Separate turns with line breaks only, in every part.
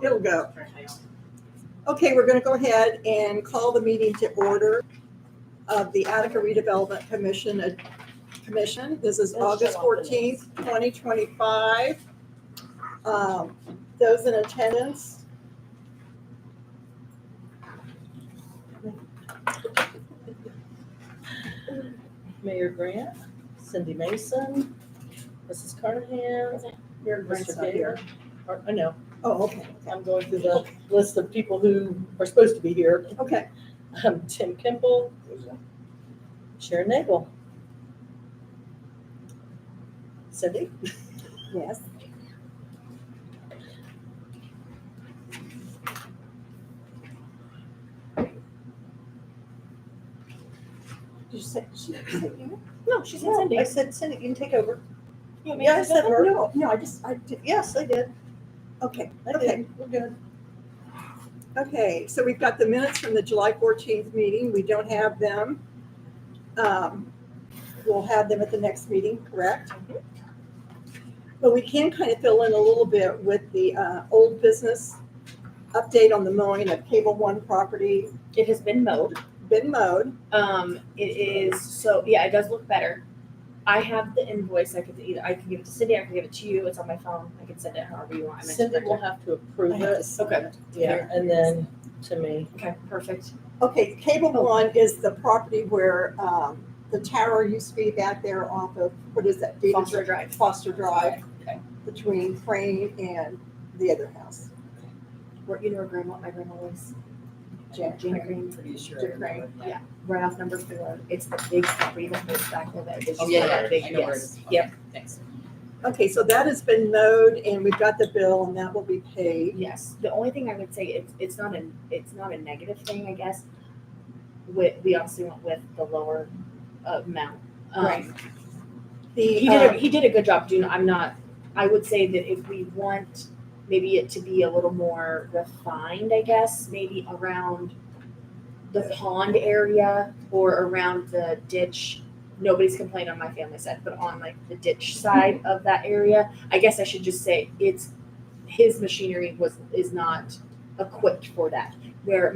It'll go. Okay, we're going to go ahead and call the meeting to order of the Attica Redevelopment Commission. This is August 14th, 2025. Those in attendance.
Mayor Grant, Cindy Mason, Mrs. Carnahan,
Mayor Grant's not here.
I know,
Oh, okay.
I'm going through the list of people who are supposed to be here.
Okay.
Tim Kimball, Sharon Nagel. Cindy?
Yes. Did you say you?
No, she said
No,
Cindy.
I said Cindy, you can take over.
Yeah, I said her.
No, I did.
Yes, I did.
Okay,
I
okay.
did. We're good.
Okay, so we've got the minutes from the July 14th meeting. We don't have them. We'll have them at the next meeting, correct? But we can kind of fill in a little bit with the old business update on the mowing of Cable One property.
It has been mowed.
Been mowed.
It is, so, yeah, it does look better. I have the invoice. I can give it to Cindy, I can give it to you. It's on my phone. I can send it however you want. I meant to
Cindy
print
will
it.
have to approve
I have to
it.
sign
Okay.
it.
Yeah, and then to me.
Okay, perfect.
Okay, Cable One is the property where the tower used to be back there off of, what is that?
Foster Drive.
Foster Drive,
Okay.
between Crane and the other house.
You know where my grandma was?
Jack
Jane
Crane.
Green.
Pretty sure.
Jack Crane.
Yeah, right off number 4. It's the big property that goes back there. That is
Oh,
yeah,
yeah,
that big,
I know where it
yes.
is.
Yep.
Thanks.
Okay, so that has been mowed and we've got the bill and that will be paid.
Yes. The only thing I would say, it's not a negative thing, I guess. We obviously went with the lower amount.
Right.
He did a good job doing. I would say that if we want maybe it to be a little more refined, I guess, maybe around the pond area or around the ditch. Nobody's complaining on my family side, but on like the ditch side of that area, I guess I should just say his machinery is not equipped for that, where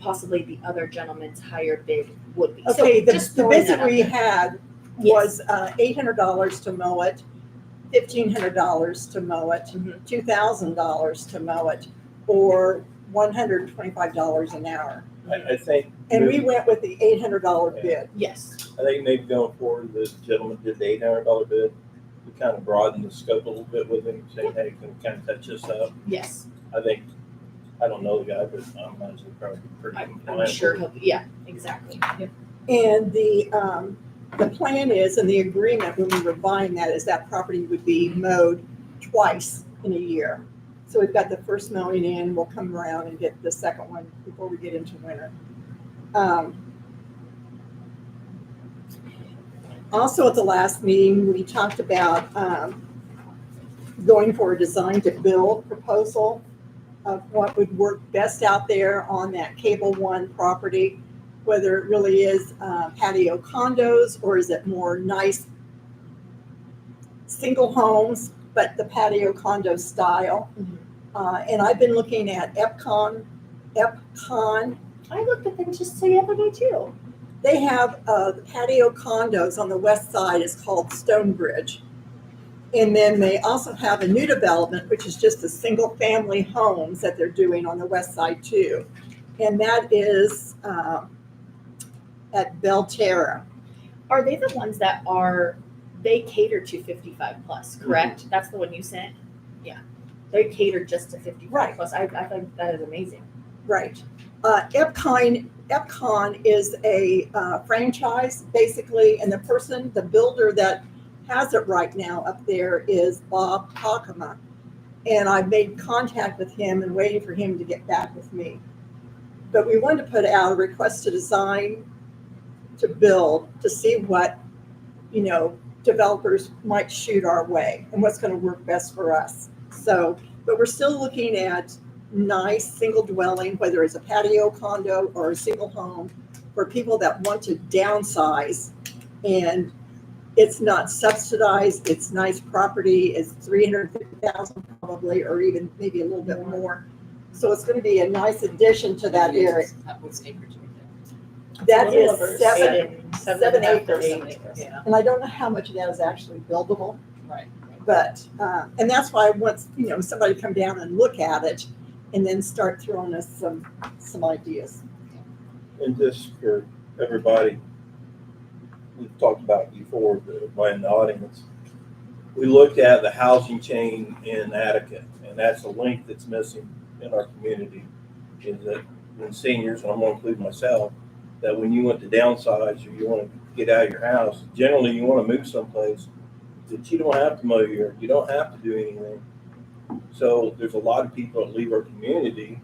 possibly the other gentleman's higher bid would be.
Okay,
so
the bid that we had was $800 to mow it, $1,500 to mow it,
Mhm.
$2,000 to mow it, or $125 an hour.
I think.
And we went with the $800 bid.
Yes.
I think maybe going forward, the gentleman did the $800 bid. We kind of broadened the scope a little bit with him, saying, hey, can you kind of touch this up?
Yes.
I think, I don't know the guy, but I imagine he'd probably be pretty
I'm
compliant.
sure he'll be. Yeah. Exactly. Yep.
And the plan is, and the agreement when we were buying that, is that property would be mowed twice in a year. So we've got the first mowing in, we'll come around and get the second one before we get into winter. Also at the last meeting, we talked about going for a design to build proposal of what would work best out there on that Cable One property, whether it really is patio condos or is it more nice single homes, but the patio condo style. And I've been looking at Epcon.
I looked at them just the other day too.
They have the patio condos on the west side is called Stonebridge. And then they also have a new development, which is just a single family homes that they're doing on the west side too. And that is at Belterra.
Are they the ones that they cater to 55 plus, correct? That's the one you sent? Yeah. They cater just to 55
Right.
plus. I think that is amazing.
Right. Epcon is a franchise basically, and the builder that has it right now up there is Bob Takama. And I've made contact with him and waiting for him to get back with me. But we wanted to put out a request to design to build to see what, developers might shoot our way and what's going to work best for us. So, but we're still looking at nice single dwelling, whether it's a patio condo or a single home, for people that want to downsize. And it's not subsidized, it's nice property, it's $350,000 probably, or even maybe a little bit more. So it's gonna be a nice addition to that area.
What's acreage right
That
A little
is
over
seven,
seven and a half to
7
8, yeah.
and I don't know how much of that is actually buildable,
Right.
but, and that's why once, somebody come down and look at it and then start throwing us some ideas.
And just for everybody, we've talked about it before, but everybody in the audience, we looked at the housing chain in Attica, and that's a link that's missing in our community, is that when seniors, and I'm gonna include myself, that when you want to downsize or you want to get out of your house, generally you want to move someplace that you don't have to mow your yard, you don't have to do anything. So there's a lot of people that leave our community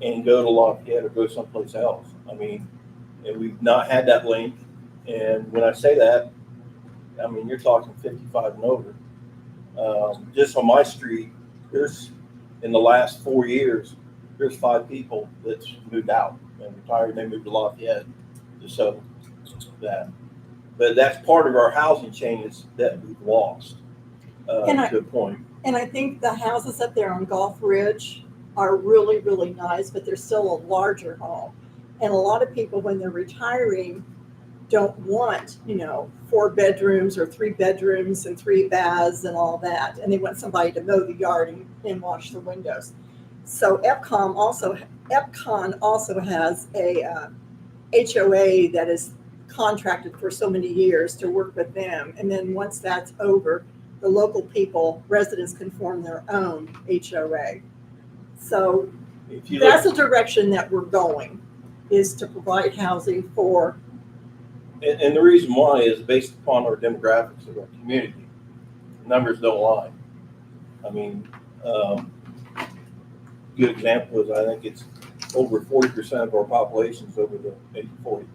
and go to Lafayette or go someplace else. I mean, and we've not had that link. And when I say that, I mean, you're talking 55 and over. Just on my street, there's, in the last 4 years, there's 5 people that's moved out and retired, and they moved to Lafayette to settle that. But that's part of our housing chain is that we've lost to a point.
And I think the houses up there on Gulf Ridge are really, really nice, but they're still a larger home. And a lot of people, when they're retiring, don't want, 4 bedrooms or 3 bedrooms and 3 baths and all that. And they want somebody to mow the yard and wash the windows. So Epcon also has a HOA that is contracted for so many years to work with them. And then once that's over, the local people, residents can form their own HOA. So
If you
that's
look,
the direction that we're going, is to provide housing for,
and the reason why is based upon our demographics of our community. Numbers don't lie. I mean, good example is I think it's over 40% of our population is over the age of 40.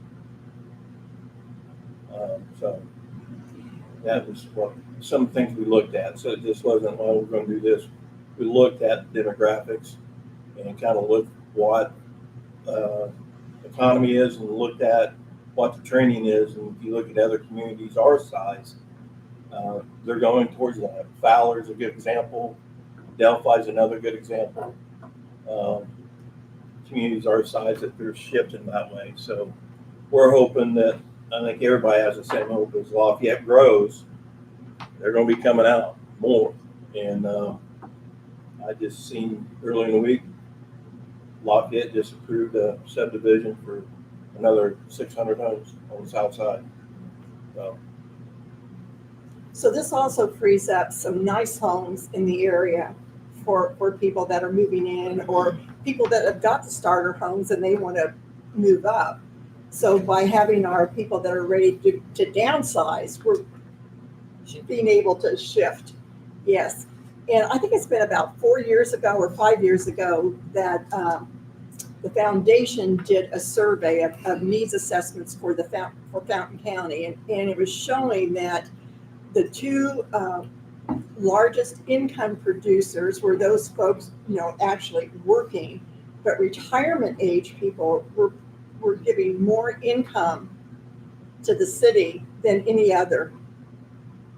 So that was what some things we looked at. So it just wasn't, well, we're going to do this. We looked at demographics and kind of looked what economy is and looked at what the training is. And if you look at other communities our size, they're going towards that. Fowler's a good example. Delphi's another good example. Communities our size that they're shifting that way. So we're hoping that, I think everybody has the same hope as Lafayette grows, they're going to be coming out more. And I just seen early in the week, Lafayette just approved a subdivision for another 600 homes on the south side.
so this also frees up some nice homes in the area for people that are moving in or people that have got the starter homes and they want to move up. So by having our people that are ready to downsize, we're being able to shift. Yes. And I think it's been about 4 years ago or 5 years ago that the foundation did a survey of needs assessments for Fountain County. And it was showing that the 2 largest income producers were those folks, actually working, but retirement age people were giving more income to the city than any other.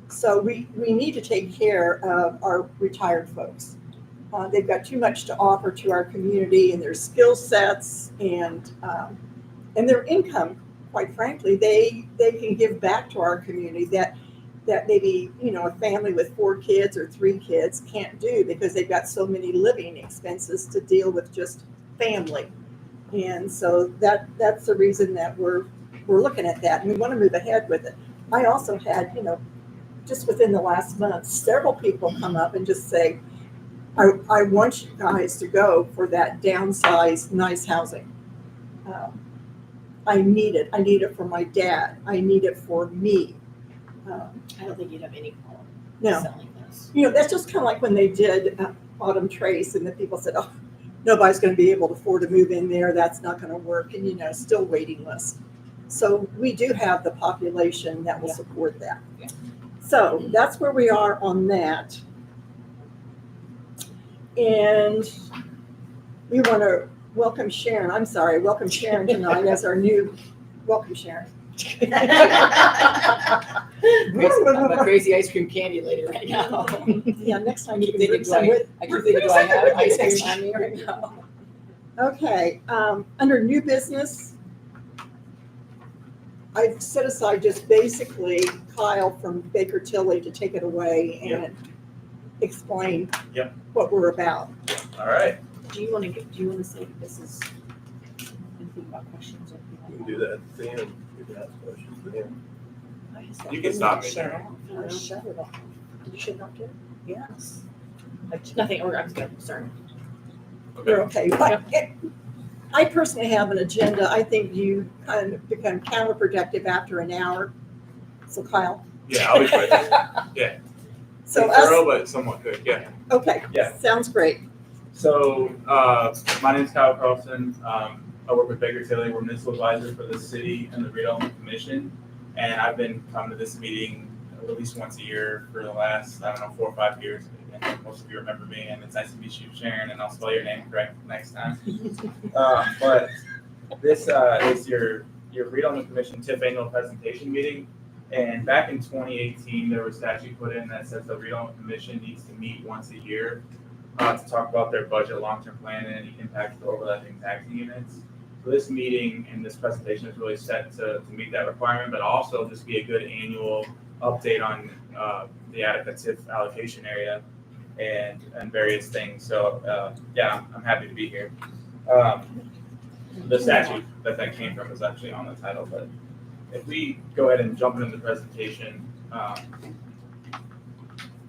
So we need to take care of our retired folks. They've got too much to offer to our community and their skill sets and their income, quite frankly, they can give back to our community that maybe, a family with 4 kids or 3 kids can't do because they've got so many living expenses to deal with just family. And so that's the reason that we're looking at that, and we want to move ahead with it. I also had, just within the last month, several people come up and just say, I want you guys to go for that downsized, nice housing. I need it. I need it for my dad. I need it for me.
I don't think you'd have any problem
No.
selling this.
That's just kind of like when they did Autumn Trace and the people said, oh, nobody's going to be able to afford to move in there. That's not going to work. And, still waiting list. So we do have the population that will support that.
Yeah.
So that's where we are on that. And we want to welcome Sharon. Welcome Sharon tonight as our new, welcome Sharon.
I'm a crazy ice cream candy lady right now.
Yeah, next time
I
you
keep
can
thinking,
bring
do
some with.
I keep thinking, do I have ice cream
next
on me right now?
Okay, under new business, I've set aside just basically Kyle from Baker Tilly to take it away and explain
Yep.
what we're about.
All right.
Do you wanna say this is anything about questions or anything
You
like
can do that at the end. You can ask questions then.
that?
You can stop me.
Shut it off. I shut it off.
You should not do it.
Yes.
Nothing, or I'm good, sorry.
You're okay, but I personally have an agenda. I think you kind of become counterproductive after an hour. So Kyle,
Yeah, I'll be quick.
so
Thorough,
us,
but somewhat quick. Yeah.
okay,
Yeah.
sounds great.
So, my name is Kyle Carlson. I work with Baker Tilly. We're municipal advisor for the city and the Redevelopment Commission. And I've been coming to this meeting at least once a year for the last, 4 or 5 years. And most of you remember me, and it's nice to meet you, Sharon, and I'll spell your name correct next time. But this is your Redevelopment Commission TIF annual presentation meeting. And back in 2018, there was a statute put in that says the Redevelopment Commission needs to meet once a year to talk about their budget, long-term plan, and any impacts to overlapping taxing units. So this meeting and this presentation is really set to meet that requirement, but also just be a good annual update on the Attica TIF allocation area and various things. So yeah, I'm happy to be here. The statute that came from is actually on the title, but if we go ahead and jump into the presentation,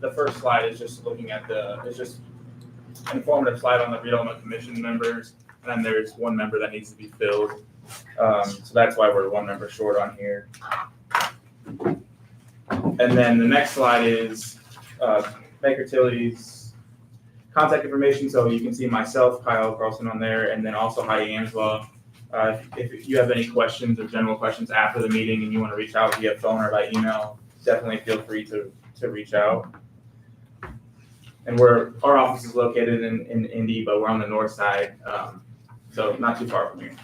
the first slide is just looking at it's just an informative slide on the Redevelopment Commission members, and then there's one member that needs to be filled. So that's why we're one member short on here. And then the next slide is Baker Tilly's contact information. So you can see myself, Kyle Carlson, on there, and then also Heidi Angela. If you have any questions or general questions after the meeting and you want to reach out via phone or by email, definitely feel free to reach out. And our office is located in Indy, but we're on the north side, so not too far from here.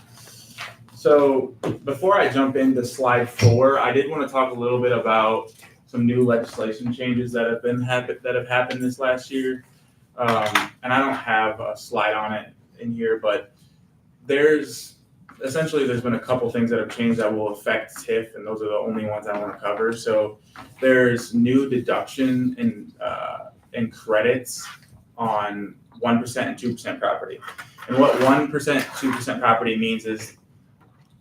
So before I jump into slide 4, I did want to talk a little bit about some new legislation changes that have happened this last year. And I don't have a slide on it in here, but there's been a couple things that have changed that will affect TIF, and those are the only ones I want to cover. So there's new deduction and credits on 1% and 2% property. And what 1%, 2% property means is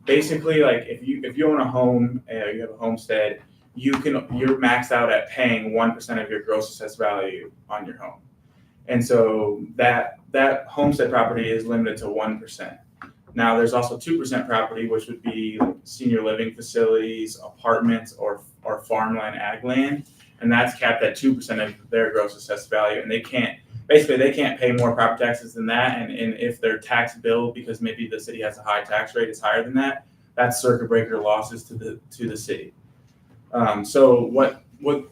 basically like if you own a home, you have a homestead, you're maxed out at paying 1% of your gross assessed value on your home. And so that homestead property is limited to 1%. Now there's also 2% property, which would be senior living facilities, apartments, or farmland, ag land, and that's capped at 2% of their gross assessed value. And they can't pay more property taxes than that. And if their tax bill, because maybe the city has a high tax rate, is higher than that, that's circuit breaker losses to the city. So what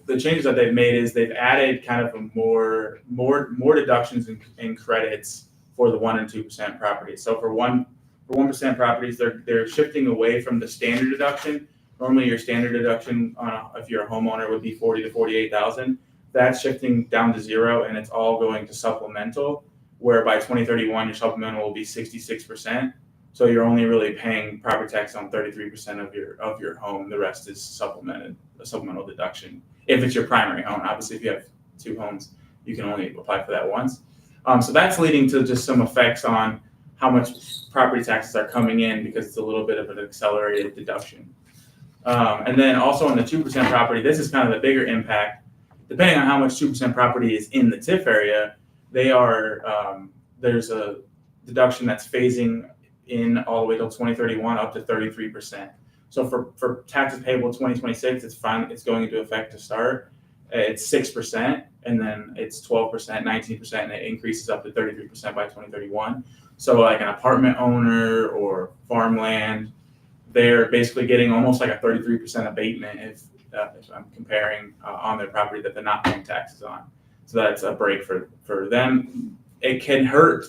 the changes that they've made is they've added kind of a more deductions and credits for the 1% and 2% properties. So for 1% properties, they're shifting away from the standard deduction. Normally, your standard deduction if you're a homeowner would be $40,000 to $48,000. That's shifting down to 0, and it's all going to supplemental. Where by 2031, your supplemental will be 66%. So you're only really paying property tax on 33% of your home. The rest is a supplemental deduction. If it's your primary home, obviously, if you have 2 homes, you can only apply for that once. So that's leading to just some effects on how much property taxes are coming in because it's a little bit of an accelerated deduction. And then also on the 2% property, this is kind of the bigger impact. Depending on how much 2% property is in the TIF area, there's a deduction that's phasing in all the way till 2031 up to 33%. So for taxes payable 2026, it's going into effect to start. It's 6%, and then it's 12%, 19%, and it increases up to 33% by 2031. So like an apartment owner or farmland, they're basically getting almost like a 33% abatement if I'm comparing on their property that they're not paying taxes on. So that's a break for them. It can hurt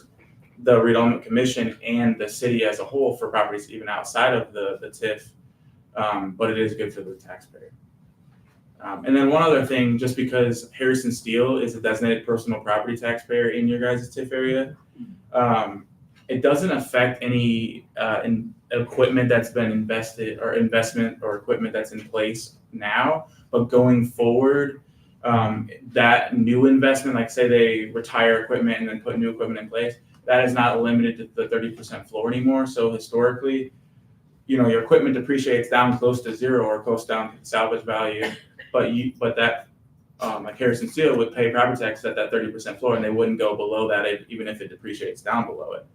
the Redevelopment Commission and the city as a whole for properties even outside of the TIF, but it is good for the taxpayer. And then one other thing, just because Harrison Steel is a designated personal property taxpayer in your guys' TIF area, it doesn't affect any equipment that's been invested or investment or equipment that's in place now. But going forward, that new investment, like say they retire equipment and then put new equipment in place, that is not limited to the 30% floor anymore. So historically, your equipment depreciates down close to zero or close down to salvage value, but that like Harrison Steel would pay property tax at that 30% floor, and they wouldn't go below that even if it depreciates down below it.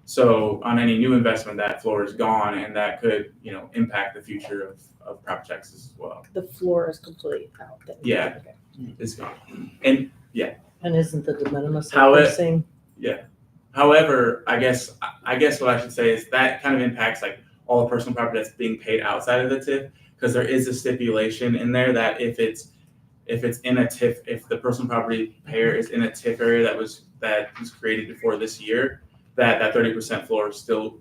So on any new investment, that floor is gone, and that could, impact the future of property taxes as well.
The floor is completely out. Then.
Yeah.
Okay.
It's gone. And
And isn't the de minimis
How it-
increasing?
however, I guess what I should say is that kind of impacts like all the personal property that's being paid outside of the TIF, because there is a stipulation in there that if it's in a TIF, if the personal property payer is in a TIF area that was created before this year, that 30% floor still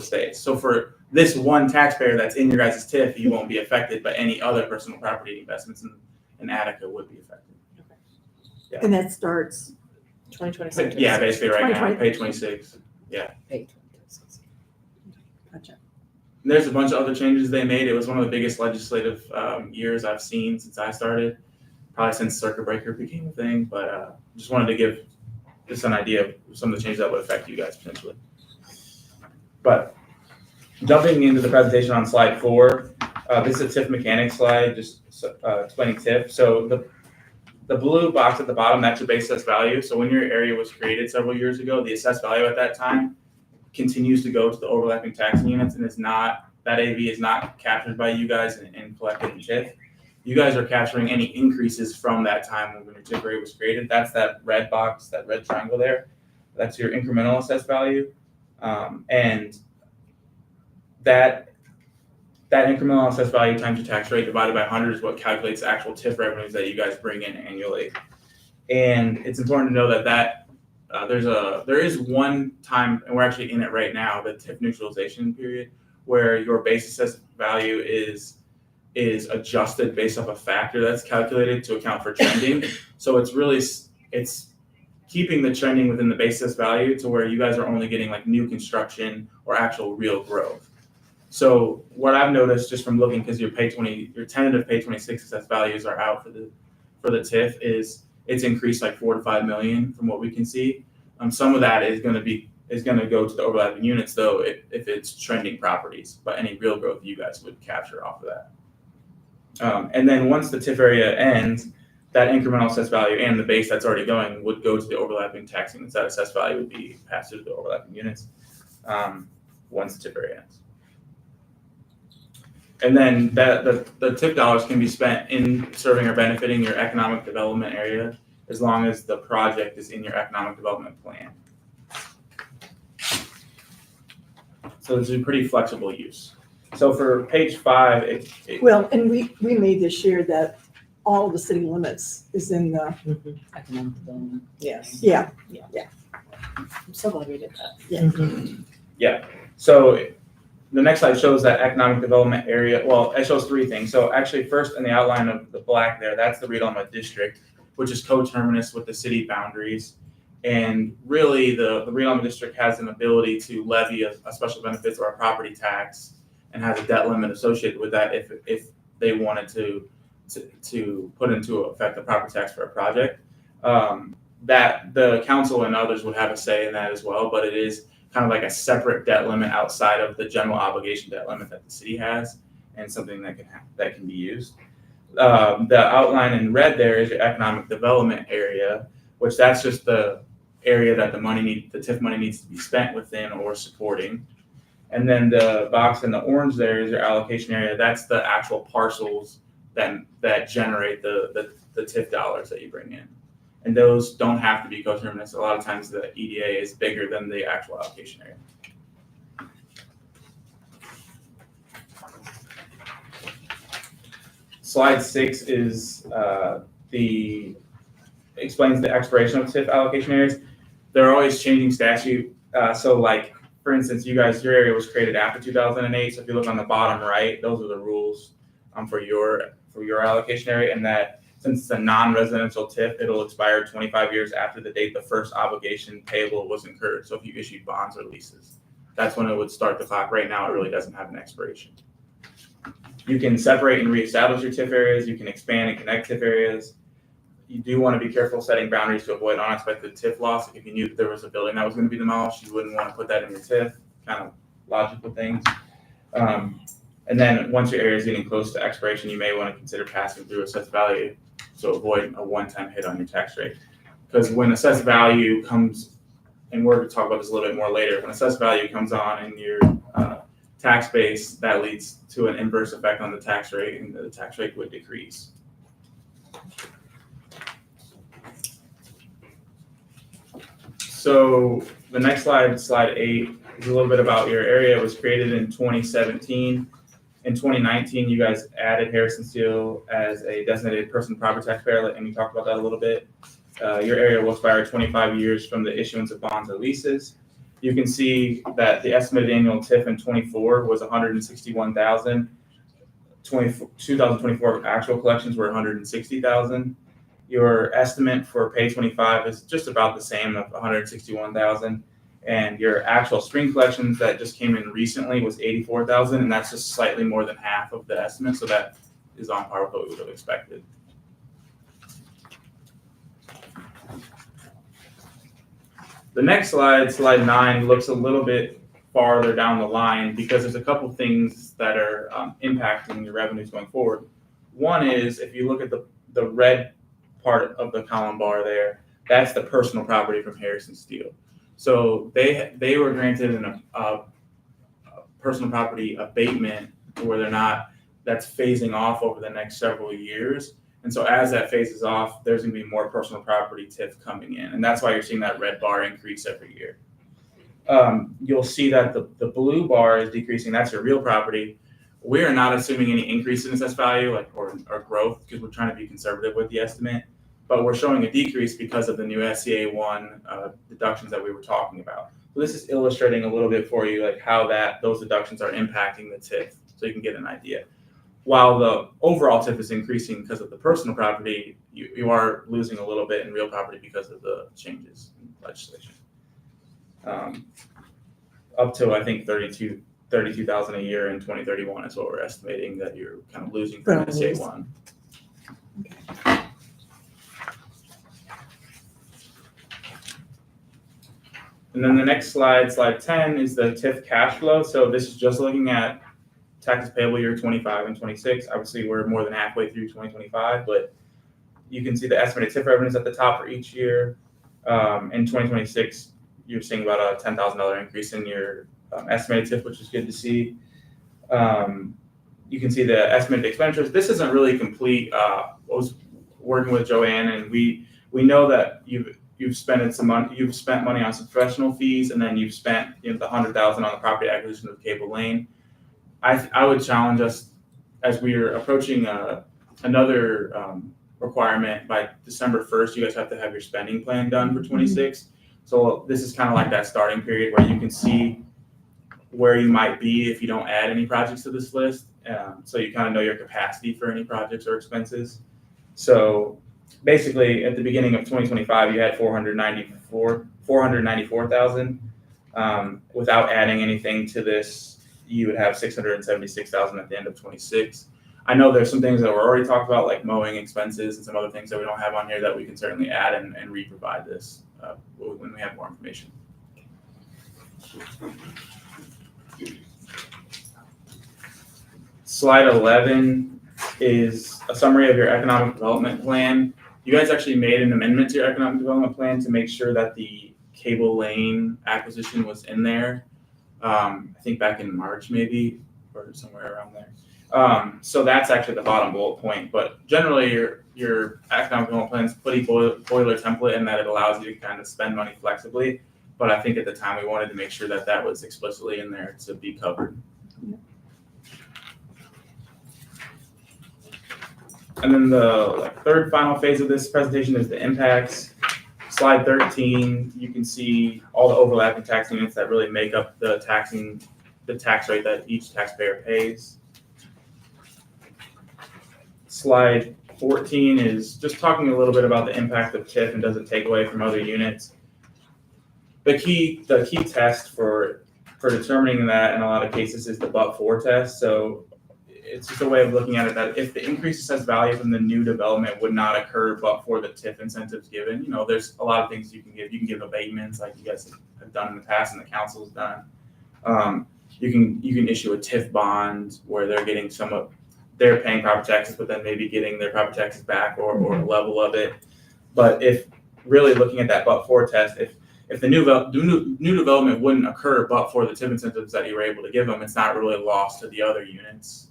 stays. So for this one taxpayer that's in your guys' TIF, you won't be affected, but any other personal property investments in Attica would be affected.
And that starts,
2026.
Yeah, basically right now,
2020.
page 26.
gotcha.
There's a bunch of other changes they made. It was one of the biggest legislative years I've seen since I started, probably since circuit breaker became a thing. But just wanted to give just an idea of some of the changes that would affect you guys potentially. But jumping into the presentation on slide 4, this is a TIF mechanics slide, just explaining TIF. So the blue box at the bottom, that's your base assessed value. So when your area was created several years ago, the assessed value at that time continues to go to the overlapping taxing units, and that AV is not captured by you guys and collected in TIF. You guys are capturing any increases from that time when your TIF area was created. That's that red box, that red triangle there. That's your incremental assessed value. And that incremental assessed value times your tax rate divided by 100 is what calculates the actual TIF revenues that you guys bring in annually. And it's important to know that there is one time, and we're actually in it right now, the TIF neutralization period, where your base assessed value is adjusted based off a factor that's calculated to account for trending. So it's keeping the trending within the base assessed value to where you guys are only getting like new construction or actual real growth. So what I've noticed just from looking, because your tentative pay 26 assessed values are out for the TIF, is it's increased like 4 to 5 million from what we can see. Some of that is going to go to the overlapping units though if it's trending properties, but any real growth you guys would capture off of that. And then once the TIF area ends, that incremental assessed value and the base that's already going would go to the overlapping tax units. That assessed value would be passed through the overlapping units once the TIF area ends. And then the TIF dollars can be spent in serving or benefiting your economic development area as long as the project is in your economic development plan. So it's a pretty flexible use. So for page 5,
Well, and we made this year that all the city limits is in the,
Economic development.
Yes.
yeah,
I'm so glad we did that.
Mhm.
so the next slide shows that economic development area. Well, it shows 3 things. So actually first in the outline of the black there, that's the redevelopment district, which is coterminous with the city boundaries. And really the redevelopment district has an ability to levy a special benefits or a property tax and has a debt limit associated with that if they wanted to put into effect a property tax for a project. That the council and others would have a say in that as well, but it is kind of like a separate debt limit outside of the general obligation debt limit that the city has, and something that can be used. The outline in red there is your economic development area, which that's just the area that the TIF money needs to be spent within or supporting. And then the box in the orange there is your allocation area. That's the actual parcels that generate the TIF dollars that you bring in. And those don't have to be coterminous. A lot of times the EDA is bigger than the actual allocation area. Slide 6 is explains the expiration of TIF allocation areas. They're always changing statute. So like, for instance, your area was created after 2008. So if you look on the bottom right, those are the rules for for your allocation area, and that since it's a non-residential TIF, it'll expire 25 years after the date the first obligation payable was incurred. So if you issued bonds or leases, that's when it would start the clock. Right now, it really doesn't have an expiration. You can separate and reestablish your TIF areas. You can expand and connect TIF areas. You do want to be careful setting boundaries to avoid unexpected TIF loss. If you knew that there was a building that was going to be demolished, you wouldn't want to put that in your TIF. Kind of logical things. And then once your area is getting close to expiration, you may want to consider passing through assessed value to avoid a one-time hit on your tax rate. Because when assessed value comes, and we're going to talk about this a little bit more later, when assessed value comes on in your tax base, that leads to an inverse effect on the tax rate, and the tax rate would decrease. So the next slide, slide 8, is a little bit about your area. It was created in 2017. In 2019, you guys added Harrison Steel as a designated person property taxpayer, and we talked about that a little bit. Your area will expire 25 years from the issuance of bonds or leases. You can see that the estimated annual TIF in 24 was 161,000. 2024 actual collections were 160,000. Your estimate for pay 25 is just about the same of 161,000. And your actual spring collections that just came in recently was 84,000, and that's just slightly more than half of the estimate. So that is on par with what we would have expected. The next slide, slide 9, looks a little bit farther down the line because there's a couple things that are impacting your revenues going forward. One is if you look at the red part of the column bar there, that's the personal property from Harrison Steel. So they were granted a personal property abatement where that's phasing off over the next several years. And so as that phases off, there's going to be more personal property TIF coming in. And that's why you're seeing that red bar increase every year. You'll see that the blue bar is decreasing. That's your real property. We are not assuming any increase in assessed value or growth because we're trying to be conservative with the estimate. But we're showing a decrease because of the new SCA 1 deductions that we were talking about. So this is illustrating a little bit for you like how those deductions are impacting the TIF, so you can get an idea. While the overall TIF is increasing because of the personal property, you are losing a little bit in real property because of the changes in legislation. Up to I think 32,000 a year in 2031 is what we're estimating that you're kind of losing from SCA 1. And then the next slide, slide 10, is the TIF cash flow. So this is just looking at taxes payable year 25 and 26. Obviously, we're more than halfway through 2025, but you can see the estimated TIF revenues at the top for each year. In 2026, you're seeing about a $10,000 increase in your estimated TIF, which is good to see. You can see the estimated expenditures. This isn't really complete. I was working with Joanne, and we know that you've spent money on some professional fees, and then you've spent the $100,000 on the property acquisition of Cable Lane. I would challenge us as we are approaching another requirement by December 1st. You guys have to have your spending plan done for 26. So this is kind of like that starting period where you can see where you might be if you don't add any projects to this list. So you kind of know your capacity for any projects or expenses. So basically, at the beginning of 2025, you had 494,000. Without adding anything to this, you would have 676,000 at the end of 26. I know there's some things that were already talked about, like mowing expenses and some other things that we don't have on here that we can certainly add and re-provide this when we have more information. Slide 11 is a summary of your economic development plan. You guys actually made an amendment to your economic development plan to make sure that the Cable Lane acquisition was in there. I think back in March maybe, or somewhere around there. So that's actually the bottom bullet point. But generally, your economic development plan is pretty boiler template in that it allows you to kind of spend money flexibly. But I think at the time we wanted to make sure that that was explicitly in there to be covered. And then the third final phase of this presentation is the impacts. Slide 13, you can see all the overlapping tax units that really make up the tax rate that each taxpayer pays. Slide 14 is just talking a little bit about the impact of TIF and does it take away from other units. The key test for determining that in a lot of cases is the but-for test. So it's just a way of looking at it that if the increased assessed value from the new development would not occur but for the TIF incentives given, there's a lot of things you can give. You can give abatements like you guys have done in the past and the council's done. You can issue a TIF bond where they're getting they're paying property taxes, but then maybe getting their property taxes back or a level of it. But if really looking at that but-for test, if the new development wouldn't occur but for the TIF incentives that you were able to give them, it's not really a loss to the other units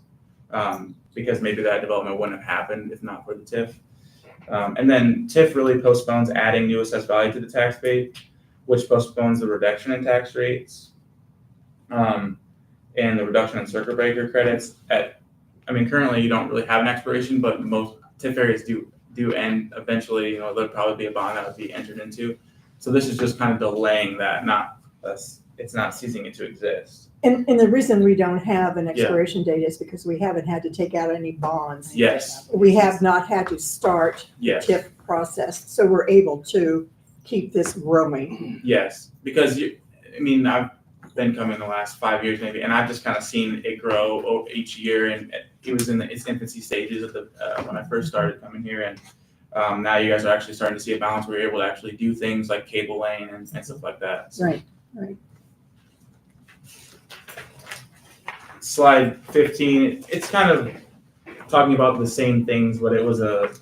because maybe that development wouldn't have happened if not for the TIF. And then TIF really postpones adding new assessed value to the tax base, which postpones the reduction in tax rates and the reduction in circuit breaker credits. Currently you don't really have an expiration, but most TIF areas do end eventually. There'll probably be a bond that would be entered into. So this is just kind of delaying that, it's not ceasing it to exist.
And the reason we don't have an expiration date is because we haven't had to take out any bonds.
Yes.
We have not had to start the
Yes.
TIF process, so we're able to keep this growing.
Yes, because I've been coming the last 5 years maybe, and I've just kind of seen it grow each year, and it was in its infancy stages of when I first started coming here, and now you guys are actually starting to see a balance where you're able to actually do things like cable lane and stuff like that. So.
Right.
Slide 15, it's kind of talking about the same things, but it was a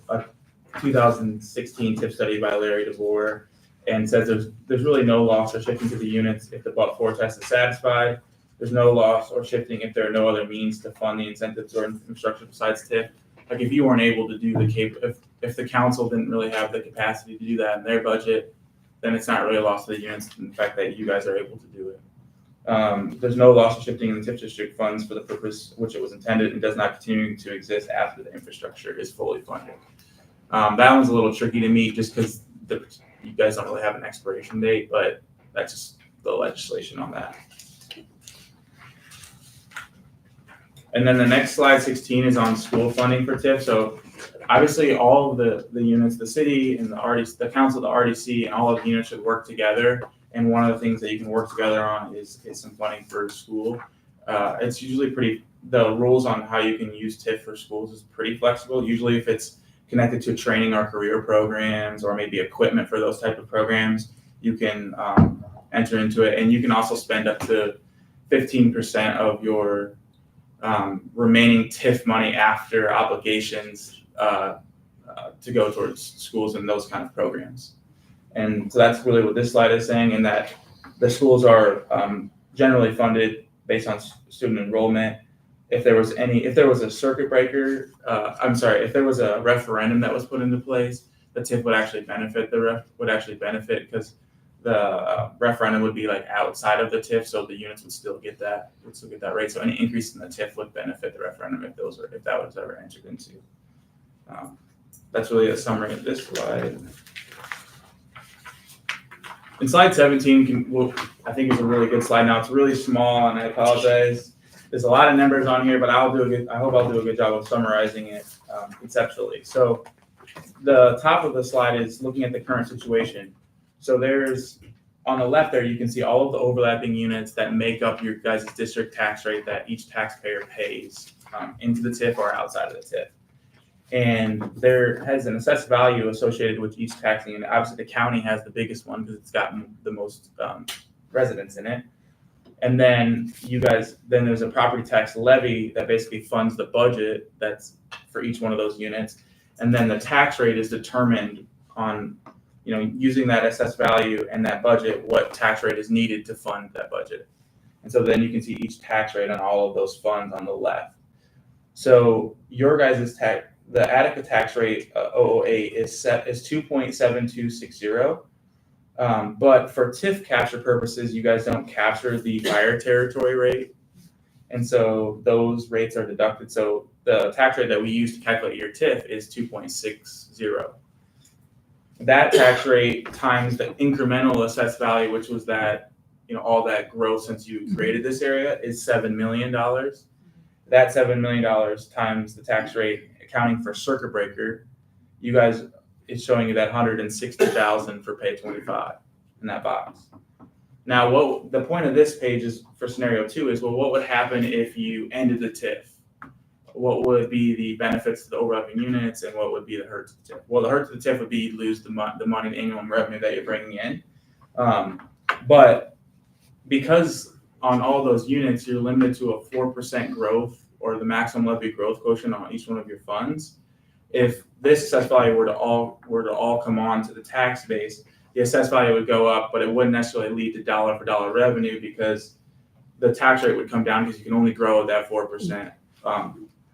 2016 TIF study by Larry DeVore, and says there's really no loss or shifting to the units if the but-for test is satisfied. There's no loss or shifting if there are no other means to fund the incentives or infrastructure besides TIF. Like if you weren't able to do the cable, if the council didn't really have the capacity to do that in their budget, then it's not really a loss to the units in the fact that you guys are able to do it. There's no loss or shifting in the TIF district funds for the purpose which it was intended and does not continue to exist after the infrastructure is fully funded. That one's a little tricky to me just because you guys don't really have an expiration date, but that's just the legislation on that. And then the next slide 16 is on school funding for TIF. So obviously all of the units, the city and the council, the RDC, and all of the units should work together. And one of the things that you can work together on is some funding for school. It's usually the rules on how you can use TIF for schools is pretty flexible. Usually if it's connected to training or career programs or maybe equipment for those type of programs, you can enter into it. And you can also spend up to 15% of your remaining TIF money after obligations to go towards schools and those kind of programs. And so that's really what this slide is saying, in that the schools are generally funded based on student enrollment. If there was a circuit breaker, if there was a referendum that was put into place, the TIF would actually benefit because the referendum would be like outside of the TIF, so the units would still get that rate. So any increase in the TIF would benefit the referendum if that was ever entered into. That's really a summary of this slide. And slide 17 I think is a really good slide. Now it's really small, and I apologize. There's a lot of numbers on here, but I hope I'll do a good job of summarizing it conceptually. So the top of the slide is looking at the current situation. So there's, on the left there, you can see all of the overlapping units that make up your guys' district tax rate that each taxpayer pays into the TIF or outside of the TIF. And there has an assessed value associated with each taxing unit. Obviously, the county has the biggest one because it's got the most residents in it. And then then there's a property tax levy that basically funds the budget that's for each one of those units. And then the tax rate is determined on, using that assessed value and that budget, what tax rate is needed to fund that budget. And so then you can see each tax rate on all of those funds on the left. So your guys' the Attica tax rate 008 is 2.7260. But for TIF capture purposes, you guys don't capture the fire territory rate. And so those rates are deducted. So the tax rate that we use to calculate your TIF is 2.60. That tax rate times the incremental assessed value, which was that, all that growth since you created this area, is $7 million. That $7 million times the tax rate accounting for circuit breaker, you guys, it's showing you that 160,000 for pay 25 in that box. Now, what the point of this page is for scenario 2 is, well, what would happen if you ended the TIF? What would be the benefits to the overlapping units, and what would be the hurt to the TIF? Well, the hurt to the TIF would be you'd lose the money, the annual revenue that you're bringing in. But because on all those units, you're limited to a 4% growth or the maximum levy growth quotient on each one of your funds. If this assessed value were to all come on to the tax base, the assessed value would go up, but it wouldn't necessarily lead to dollar for dollar revenue because the tax rate would come down because you can only grow at that 4%,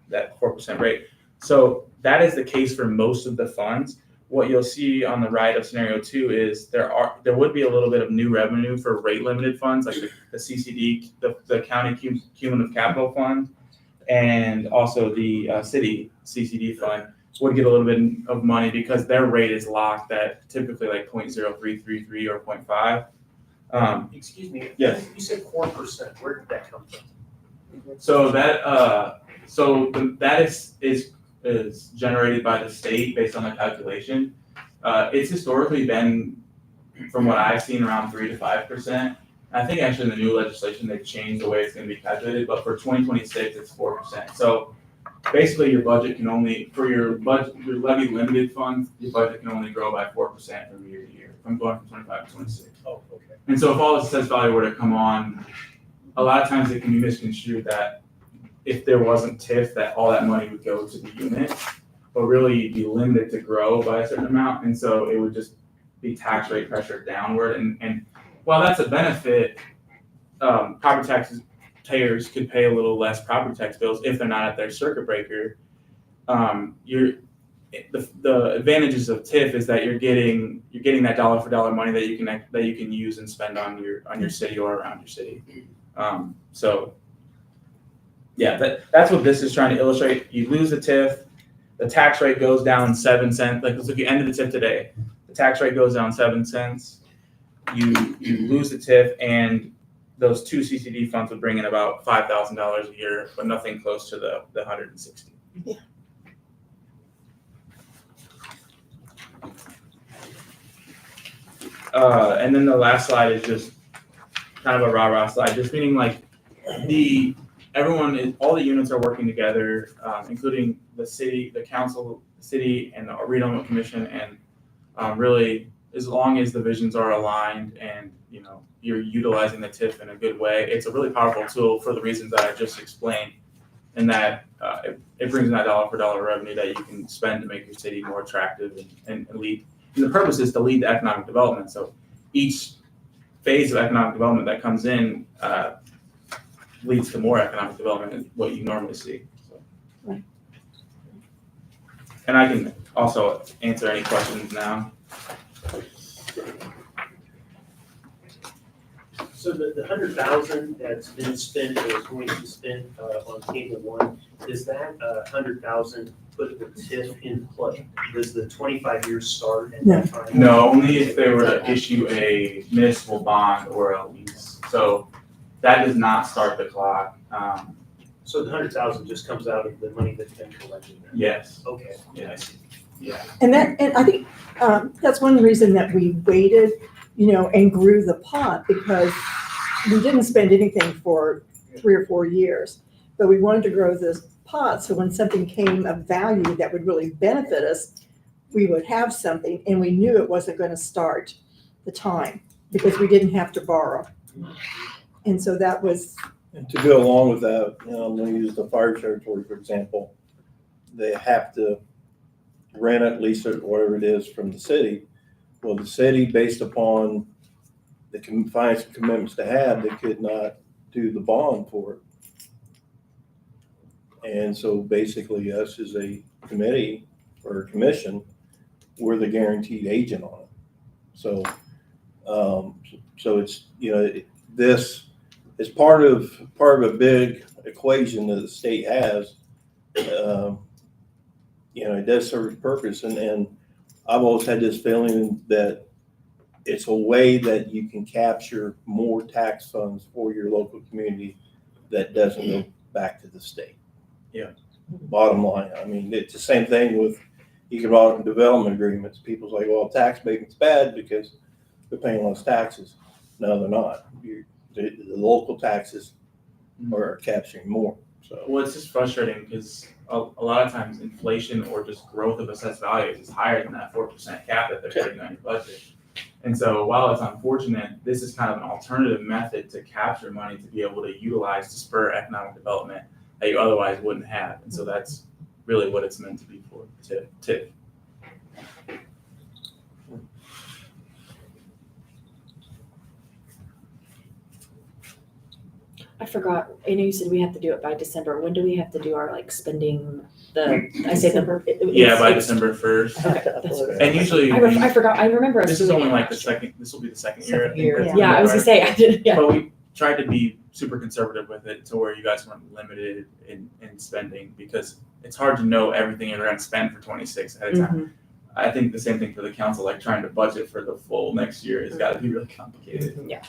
that 4% rate. So that is the case for most of the funds. What you'll see on the right of scenario 2 is there would be a little bit of new revenue for rate limited funds like the CCD, the county cumulative capital fund, and also the city CCD fund would get a little bit of money because their rate is locked at typically like 0.0333 or 0.5.
Excuse me.
Yes.
You said 4%. Where did that come from?
So that is generated by the state based on the calculation. It's historically been, from what I've seen, around 3 to 5%. I think actually in the new legislation they've changed the way it's going to be calculated, but for 2026 it's 4%. So basically your budget can only, for your levy limited funds, your budget can only grow by 4% from year to year, from going from 25 to 26.
Oh, okay.
And so if all this assessed value were to come on, a lot of times it can be misconstrued that if there wasn't TIF, that all that money would go to the unit, but really you'd be limited to grow by a certain amount. And so it would just be tax rate pressure downward. And while that's a benefit, property taxes payers could pay a little less property tax bills if they're not at their circuit breaker. The advantages of TIF is that you're getting that dollar for dollar money that you can use and spend on your city or around your city. So yeah, that's what this is trying to illustrate. You lose the TIF, the tax rate goes down 7 cents. Like if you ended the TIF today, the tax rate goes down 7 cents. You lose the TIF, and those 2 CCD funds would bring in about $5,000 a year, but nothing close to the 160.
Yeah.
And then the last slide is just kind of a rah-rah slide, just meaning like all the units are working together, including the city, the council, the city, and the Redevelopment Commission, and really, as long as the visions are aligned and you're utilizing the TIF in a good way, it's a really powerful tool for the reasons that I just explained, and that it brings in that dollar for dollar revenue that you can spend to make your city more attractive and lead. And the purpose is to lead to economic development. So each phase of economic development that comes in leads to more economic development than what you normally see. So.
Right.
And I can also answer any questions now.
So the 100,000 that's been spent or is going to be spent on Cable One, does that 100,000 put the TIF in play? Does the 25 years start at that time?
No, only if they were to issue a municipal bond or a lease. So that does not start the clock.
So the 100,000 just comes out of the money that's been collected then?
Yes.
Okay.
Yes. Yeah.
And I think that's one reason that we waited, and grew the pot, because we didn't spend anything for 3 or 4 years, but we wanted to grow this pot. So when something came of value that would really benefit us, we would have something, and we knew it wasn't going to start the time because we didn't have to borrow. And so that was.
And to go along with that, I'm going to use the fire territory, for example. They have to rent it, lease it, whatever it is from the city. Well, the city, based upon the financial commitments they had, they could not do the bond for it. And so basically us as a committee or a commission, we're the guaranteed agent on it. So, so it's, this is part of a big equation that the state has. It does serve its purpose, and I've always had this feeling that it's a way that you can capture more tax funds for your local community that doesn't go back to the state.
Yeah.
bottom line. I mean, it's the same thing with economic development agreements. People's like, well, tax abatement's bad because they're paying less taxes. No, they're not. The local taxes are capturing more, so.
Well, it's just frustrating because a lot of times inflation or just growth of assessed values is higher than that 4% cap that they're putting on your budget. And so while it's unfortunate, this is kind of an alternative method to capture money to be able to utilize to spur economic development that you otherwise wouldn't have. And so that's really what it's meant to be for, TIF.
I forgot, I know you said we have to do it by December. When do we have to do our like spending I say
December.
Yeah, by December 1st.
I have to
Okay, that's
upload it.
And usually,
I forgot, I remember us
this is
doing
only
it
like the
last year.
second, this will be the second year. I
Second
think
year,
that's
Yeah, I was gonna say, I did, yeah.
But we tried to be super conservative with it to where you guys weren't limited in spending, because it's hard to know everything you're gonna spend for 26 ahead of time.
Mhm.
I think the same thing for the council, like trying to budget for the full next year has gotta be really complicated.
Yeah.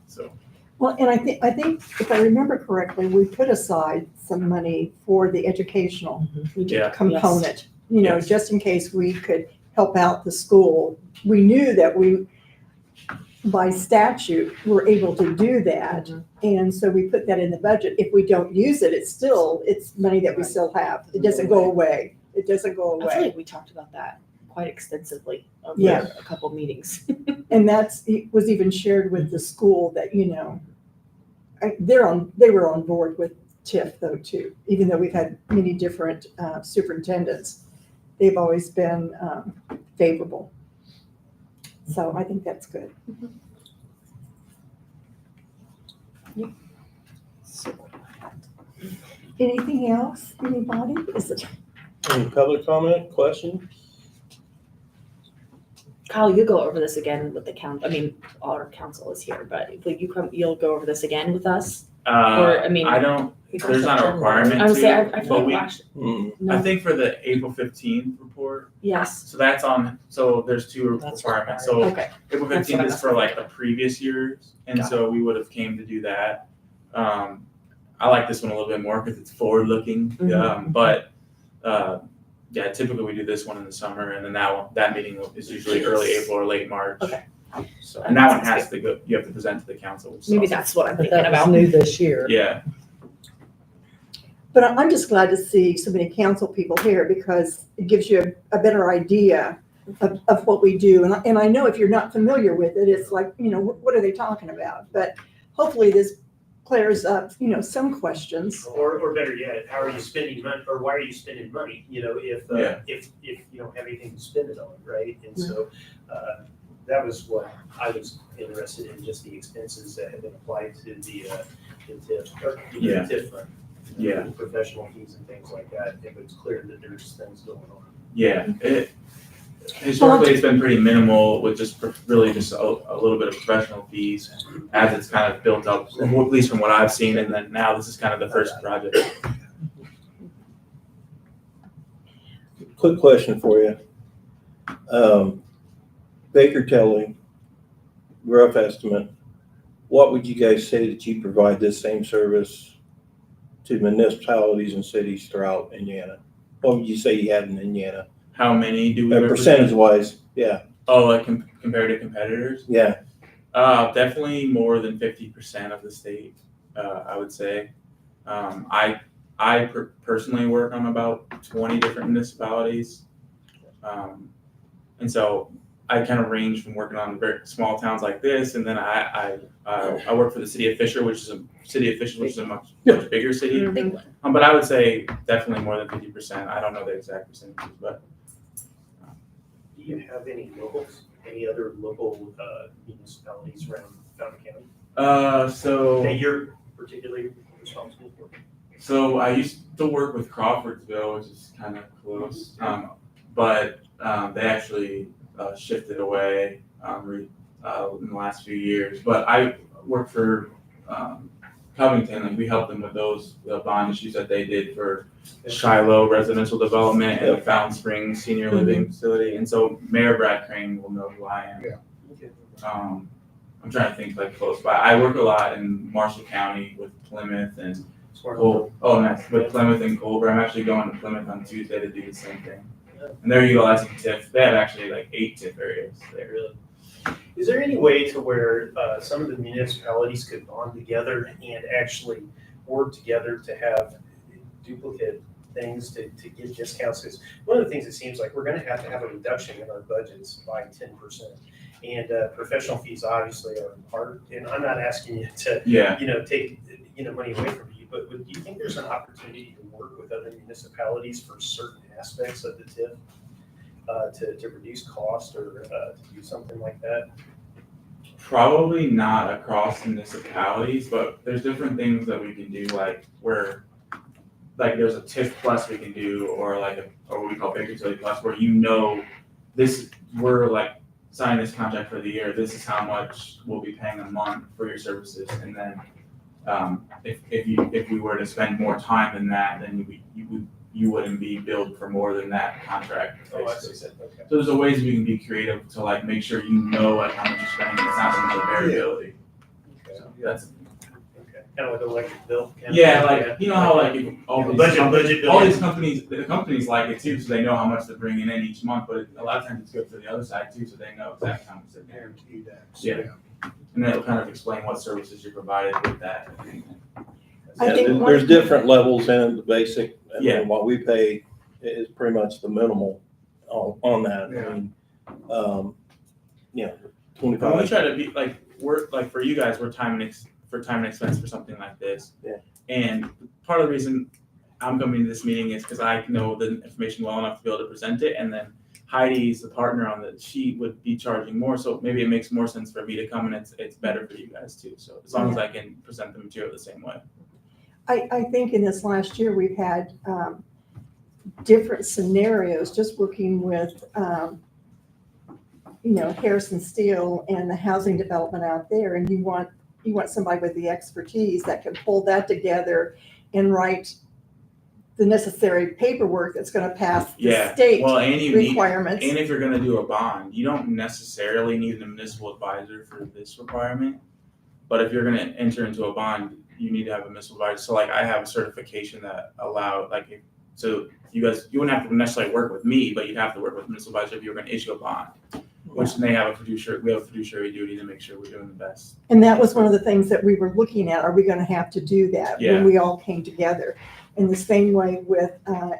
So,
Well, and I think if I remember correctly, we put aside some money for the educational
We did.
Yeah.
component, you know,
Yes.
just in case we could help out the school. We knew that we, by statute, were able to do that. And so we put that in the budget. If we don't use it, it's money that we still have. It doesn't go away. It doesn't go
I feel
away.
like we talked about that quite extensively over
Yeah.
a couple meetings.
And it was even shared with the school that, you know, they were on board with TIF though too, even though we've had many different superintendents. They've always been favorable. So I think that's good. Anything else, anybody? Is it?
Any public comment, question?
Kyle, you go over this again with the count, I mean, our council is here, but you'll go over this again with us? Or, I mean-
I don't, there's not a requirement
I would say, I
to,
feel
but we,
like, actually,
Mm,
I
no,
think for the April 15th report,
yes,
so that's on, so there's two
That's
requirements.
required.
So
okay,
April
That's what
15th
I
is for like the previous years, and
Got
so we would have came to do that. I like this one a little bit more because it's forward-looking,
Mhm.
but yeah, typically we do this one in the summer, and then that meeting is usually early April or late March.
Okay.
So, and that one has to go, you have to present to the council. which is
maybe
awesome.
that's what I'm
But
thinking
that was
about.
new this year.
Yeah,
But I'm just glad to see so many council people here because it gives you a better idea of what we do. And I know if you're not familiar with it, it's like, you know, what are they talking about? But hopefully this clears up, you know, some questions.
Or better yet, how are you spending money, or why are you spending money, you know, if you don't have anything to spend it on, right? And so, that was what I was interested in, just the expenses that have been applied to the TIF, or the
Yeah.
TIF fund.
Yeah.
Professional fees and things like that, if it's clear that there's things going on.
yeah. Historically, it's been pretty minimal with really just a little bit of professional fees as it's kind of built up, at least from what I've seen. And then now this is kind of the first project.
Quick question for you. Baker Tilly, rough estimate, what would you guys say that you provide this same service to municipalities and cities throughout Indiana? What would you say you have in Indiana?
How many do we represent?
Percentage wise, yeah,
Oh, like compared to competitors?
yeah.
Definitely more than 50% of the state, I would say. I personally work on about 20 different municipalities. And so I kind of range from working on very small towns like this, and then I work for the city of Fisher, which is a much bigger city.
Big one.
But I would say definitely more than 50%. I don't know the exact percentages, but
Do you have any other local municipalities around Fountain County
so
that you're particularly responsible for?
So I used to work with Crawfordsville, which is kind of close, but they actually shifted away in the last few years. But I work for Covington, and we helped them with the bond issues that they did for Shiloh residential development and the Fountain Springs senior living facility. And so Mayor Brad Crane will know who I am.
Yeah.
I'm trying to think like close by. I work a lot in Marshall County with Plymouth and Cool. Oh, nice. With Plymouth and Culver, I'm actually going to Plymouth on Tuesday to do the same thing. And they're utilizing TIF. They have actually like 8 TIF areas there.
Really? Is there any way to where some of the municipalities could bond together and actually work together to have duplicate things to get discounts? Because one of the things it seems like we're gonna have a reduction in our budgets by 10%. And professional fees obviously are part, and I'm not asking you to,
Yeah.
take, money away from you, but do you think there's an opportunity to work with other municipalities for certain aspects of the TIF? To reduce cost or to do something like that?
Probably not across municipalities, but there's different things that we can do, like where, like there's a TIF plus we can do, or like or what we call Baker Tilly plus, where this, we're like signing this contract for the year, this is how much we'll be paying a month for your services, and then if we were to spend more time than that, then you wouldn't be billed for more than that contract.
Oh, I
basically.
see. Okay.
So there's a ways we can be creative to like make sure you know like how much you're spending. It's not so much a variability.
Okay.
So that's
Kind of like electric bill. kind of
yeah,
thing,
like you know how like if all these
budget
all
bill.
these companies, the companies like it too, so they know how much they're bringing in each month. But a lot of times it's good for the other side too, so they know exactly how much they're getting.
Guaranteed access.
Yeah. And then it'll kind of explain what services you're provided with that.
I
Yeah,
think
there's different levels in the basic, and
Yeah.
then what we pay is pretty much the minimal on that.
Yeah.
I mean,
But we
25.
try to be like we're like for you guys, we're time and expense for something like this.
Yeah.
And part of the reason I'm coming to this meeting is because I know the information well enough to be able to present it, and then Heidi's the partner on the she would be charging more, so maybe it makes more sense for me to come, and it's better for you guys too. So as long as I can present the material the same way.
I think in this last year, we've had different scenarios, just working with, Harrison Steel and the housing development out there, and you want somebody with the expertise that can pull that together and write the necessary paperwork that's gonna pass the state
Well, and you need,
requirements.
and if you're gonna do a bond, you don't necessarily need a municipal advisor for this requirement. But if you're gonna enter into a bond, you need to have a municipal advisor. So like I have a certification that so you wouldn't have to necessarily work with me, but you'd have to work with a municipal advisor if you were gonna issue a bond. Which they have we have a fiduciary duty to make sure we're doing the best.
And that was one of the things that we were looking at. Are we gonna have to do that
Yeah.
when we all came together? In the same way with,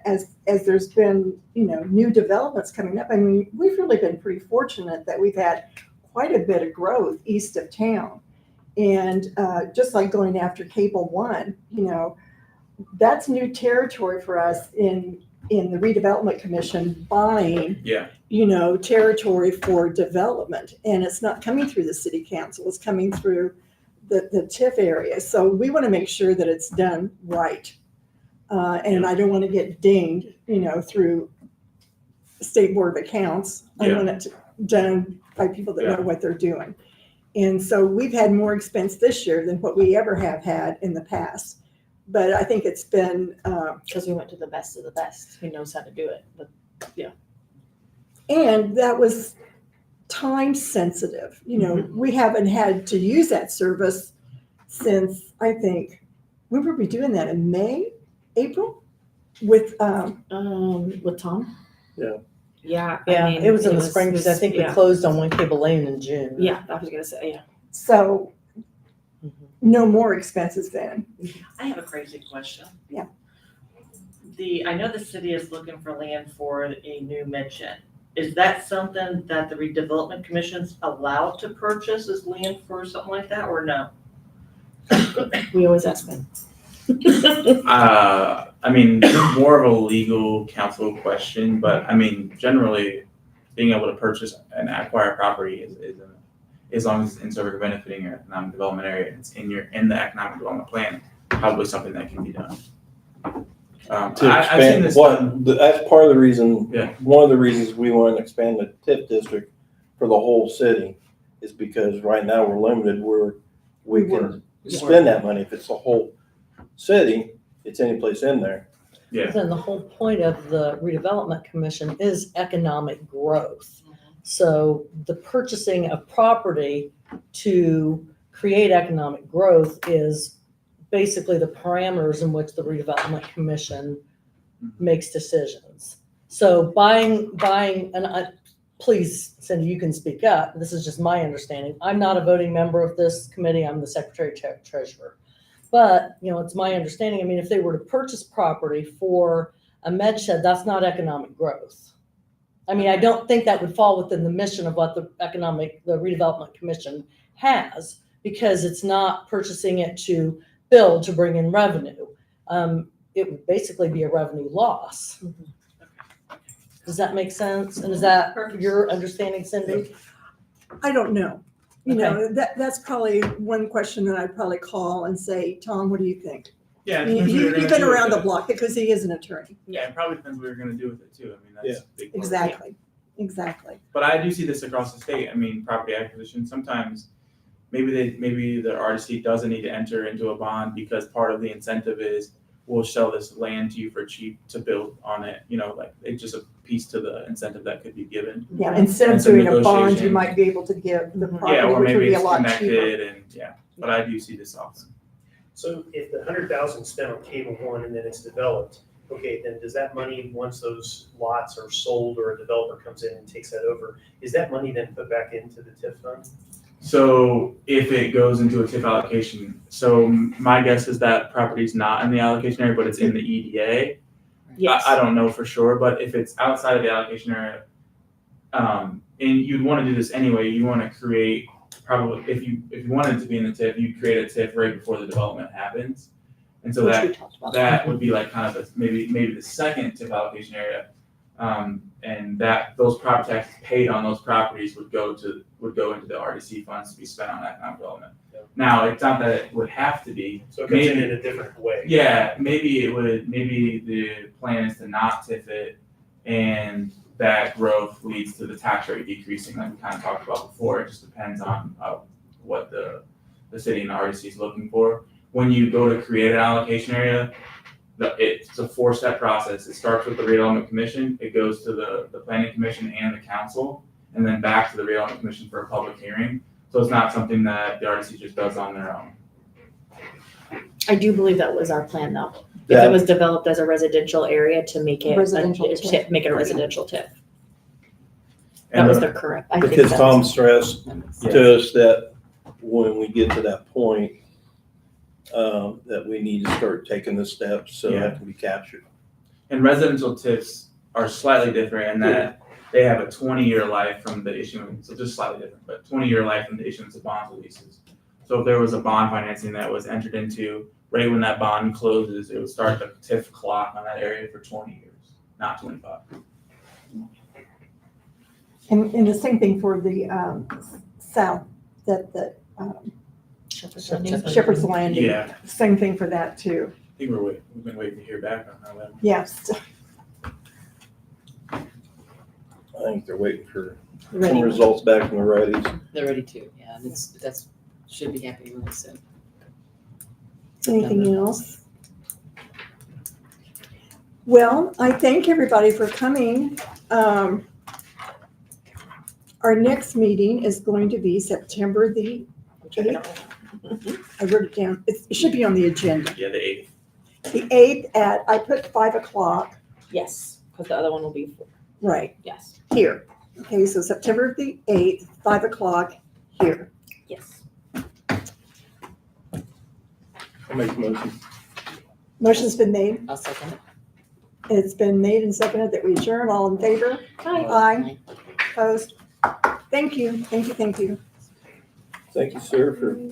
as there's been, new developments coming up. I mean, we've really been pretty fortunate that we've had quite a bit of growth east of town. And just like going after Cable One, that's new territory for us in the Redevelopment Commission buying,
Yeah.
territory for development. And it's not coming through the city council, it's coming through the TIF area. So we want to make sure that it's done right. And I don't want to get dinged, through the State Board of Accounts. I
Yeah.
want it done by people that
Yeah.
know what they're doing. And so we've had more expense this year than what we ever have had in the past. But I think it's been,
Because we went to the best of the best, who knows how to do it, but
and that was time sensitive. We haven't had to use that service since, I think, when were we doing that, in May, April? With,
Tom?
Yeah.
Yeah, it was in the spring, because I think we
yeah.
closed on One Cable Lane in June.
Yeah, I was gonna say, yeah.
so
Mhm.
no more expenses then.
I have a crazy question.
Yeah.
I know the city is looking for land for a new med-shed. Is that something that the redevelopment commission's allowed to purchase as land for something like that, or no?
We always ask them.
I mean, more of a legal counsel question, but I mean, generally, being able to purchase and acquire property is as long as it's in service of benefiting your economic development area, it's in the economic development plan, probably something that can be done.
To
I've seen
expand,
this done.
that's part of the reason,
Yeah.
one of the reasons we want to expand the TIF district for the whole city is because right now we're limited where we can spend that money. If it's the whole city, it's any place in there.
Yeah.
Then the whole point of the redevelopment commission is economic growth. So the purchasing of property to create economic growth is basically the parameters in which the redevelopment commission makes decisions. So buying, and please, Cindy, you can speak up. This is just my understanding. I'm not a voting member of this committee. I'm the secretary treasurer. But, it's my understanding, if they were to purchase property for a med shed, that's not economic growth. I don't think that would fall within the mission of what the redevelopment commission has, because it's not purchasing it to build to bring in revenue. It would basically be a revenue loss. Does that make sense? And is that your understanding, Cindy?
I don't know. That's probably one question that I'd probably call and say, Tom, what do you think?
Yeah. it depends what you're
You've
gonna
been
do with
around the
it.
block because he is an attorney.
Yeah, it probably depends what you're gonna do with it too. That's a big part.
Exactly.
But I do see this across the state. Property acquisition, sometimes maybe the RDC doesn't need to enter into a bond because part of the incentive is we'll sell this land to you for cheap to build on it. It's just a piece to the incentive that could be given.
Yeah, instead of
And some
doing a bond, you
negotiation.
might be able to give the
Yeah,
property,
or
which would
maybe
be a
it's
lot cheaper.
connected and but I do see this often.
So if the 100,000 spent on cable one and then it's developed, okay, then does that money, once those lots are sold or a developer comes in and takes that over, is that money then put back into the TIF fund?
So if it goes into a TIF allocation, so my guess is that property's not in the allocation area, but it's in the EDA.
Yes.
I don't know for sure, but if it's outside of the allocation area, and you'd want to do this anyway, you want to create probably, if you wanted to be in the TIF, you'd create a TIF right before the development happens. And so
Which
that
we talked about.
that would be like kind of maybe the second TIF allocation area. And that those property taxes paid on those properties would go into the RDC funds to be spent on economic development.
Yep.
Now, it's not that it would have to be.
So it comes in
Maybe-
a different way.
Yeah, maybe the plan is to not TIF it, and that growth leads to the tax rate decreasing, like we kind of talked about before. It just depends on what the city and the RDC is looking for. When you go to create an allocation area, it's a 4-step process. It starts with the redevelopment commission, it goes to the planning commission and the council, and then back to the redevelopment commission for a public hearing. So it's not something that the RDC just does on their own.
I do believe that was our plan though. If it was developed as a residential area to make it
Residential TIF.
make it a residential TIF. That
And
was
the-
their current. I think
Because
that's-
Tom stressed
Yeah.
to us that when we get to that point, that we need to start taking the steps so that can be captured.
And residential TIFs are slightly different in that they have a 20-year life from the issuance, so just slightly different, but 20-year life from the issuance of bonds or leases. So if there was a bond financing that was entered into, right when that bond closes, it would start the TIF clock on that area for 20 years, not 25.
And the same thing for the south, the Shepherd's Landing.
Yeah,
Same thing for that too.
I think we've been waiting to hear back on how that.
Yes.
I think they're waiting for some
Ready.
results back from the righties.
They're ready to, yeah, and that's, should be happening really soon.
Anything else? Well, I thank everybody for coming. Our next meeting is going to be September the 8th. I wrote it down. It should be on the agenda.
Yeah, the 8th.
The 8th I put 5 o'clock,
Yes, because the other one will be,
right,
yes,
here. Okay, so September the 8th, 5 o'clock here.
yes.
I'll make a motion.
Motion's been made.
I'll second it.
It's been made and seconded that we adjourn. All in favor?
Hi.
Aye. Opposed? Thank you. Thank you. Thank you.
Thank you, sir, for coming.